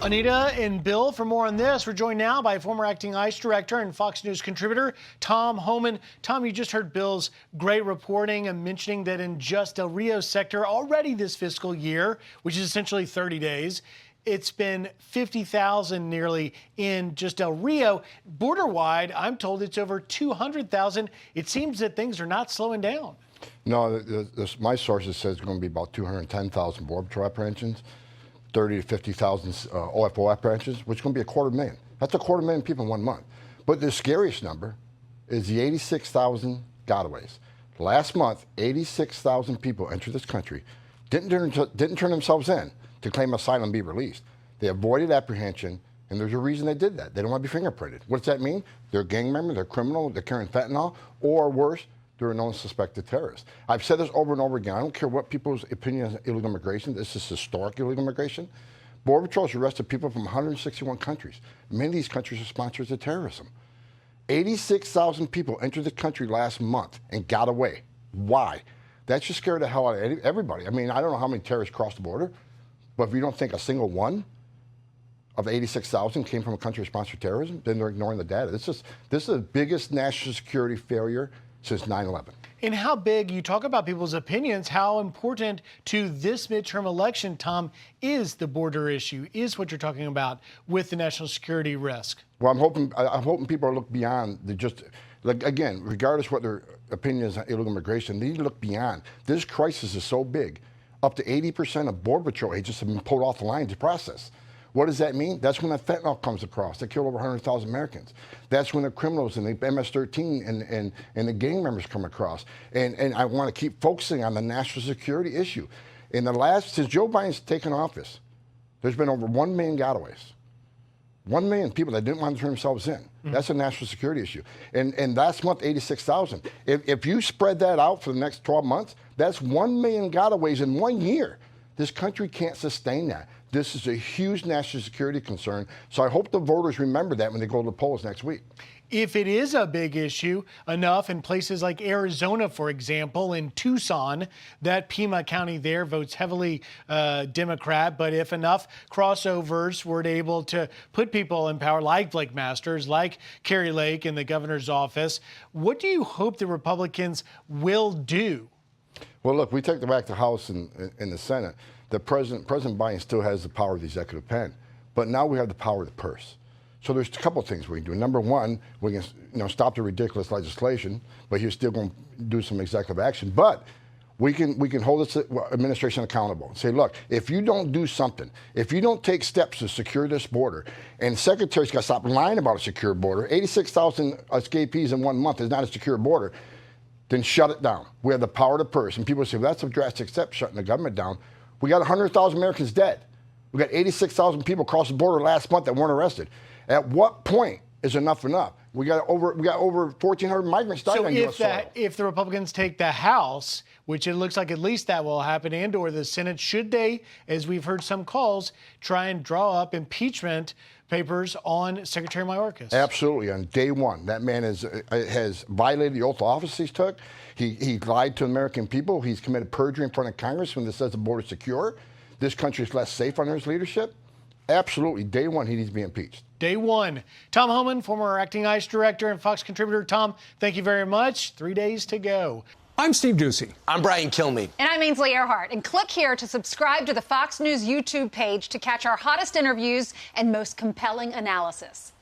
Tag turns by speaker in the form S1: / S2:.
S1: Anita and Bill, for more on this, we're joined now by former acting ICE director and Fox News contributor, Tom Homan. Tom, you just heard Bill's great reporting and mentioning that in just Del Rio sector already this fiscal year, which is essentially 30 days, it's been 50,000 nearly in just Del Rio. Border-wide, I'm told it's over 200,000. It seems that things are not slowing down.
S2: No, my sources says it's going to be about 210,000 Border Patrol apprehensions, 30 to 50,000 OFO apprehensions, which is going to be 250,000. That's 250,000 people in 1 month. But the scariest number is the 86,000 gotaways. Last month, 86,000 people entered this country, didn't turn themselves in to claim asylum and be released. They avoided apprehension, and there's a reason they did that. They don't want to be fingerprinted. What does that mean? They're a gang member, they're criminal, they're carrying fentanyl, or worse, they're a known suspected terrorist. I've said this over and over again. I don't care what people's opinion is on illegal immigration. This is historic illegal immigration. Border Patrol has arrested people from 161 countries. Many of these countries are sponsors of terrorism. 86,000 people entered the country last month and got away. Why? That should scare the hell out of everybody. I mean, I don't know how many terrorists crossed the border, but if you don't think a single one of 86,000 came from a country sponsored terrorism, then they're ignoring the data. This is the biggest national security failure since 9/11.
S1: And how big, you talk about people's opinions, how important to this midterm election, Tom, is the border issue, is what you're talking about with the national security risk?
S2: Well, I'm hoping people look beyond the just, like, again, regardless what their opinion is on illegal immigration, they need to look beyond. This crisis is so big. Up to 80% of Border Patrol agents have been pulled off the line to process. What does that mean? That's when the fentanyl comes across. They killed over 100,000 Americans. That's when the criminals and the MS-13 and the gang members come across. And I want to keep focusing on the national security issue. Since Joe Biden's taken office, there's been over 1 million gotaways. 1 million people that didn't want to turn themselves in. That's a national security issue. And last month, 86,000. If you spread that out for the next 12 months, that's 1 million gotaways in 1 year. This country can't sustain that. This is a huge national security concern. So I hope the voters remember that when they go to the polls next week.
S1: If it is a big issue enough in places like Arizona, for example, in Tucson, that Pima County there votes heavily Democrat. But if enough crossovers were able to put people in power like Blake Masters, like Kari Lake in the governor's office, what do you hope the Republicans will do?
S2: Well, look, we take back the House and the Senate. President Biden still has the power of the executive pen, but now we have the power of the purse. So there's a couple of things we can do. Number one, we can stop the ridiculous legislation, but he's still going to do some executive action. But we can hold this administration accountable and say, look, if you don't do something, if you don't take steps to secure this border, and secretaries got to stop lying about a secure border, 86,000 escapees in 1 month is not a secure border, then shut it down. We have the power of the purse. And people say, well, that's a drastic step, shutting the government down. We got 100,000 Americans dead. We got 86,000 people across the border last month that weren't arrested. At what point is enough enough? We got over 1,400 migrants dying on U.S. soil.
S1: If the Republicans take the House, which it looks like at least that will happen, and/or the Senate, should they, as we've heard some calls, try and draw up impeachment papers on Secretary Mayorkas?
S2: Absolutely. On day one, that man has violated the oath of office he took. He lied to American people. He's committed perjury in front of Congress when it says the border is secure. This country is less safe under his leadership. Absolutely. Day one, he needs to be impeached.
S1: Day one. Tom Homan, former acting ICE director and Fox contributor. Tom, thank you very much. 3 days to go.
S3: I'm Steve Doocy.
S4: I'm Brian Kilmeade.
S5: And I'm Ainsley Earhart. And click here to subscribe to the Fox News YouTube page to catch our hottest interviews and most compelling analysis.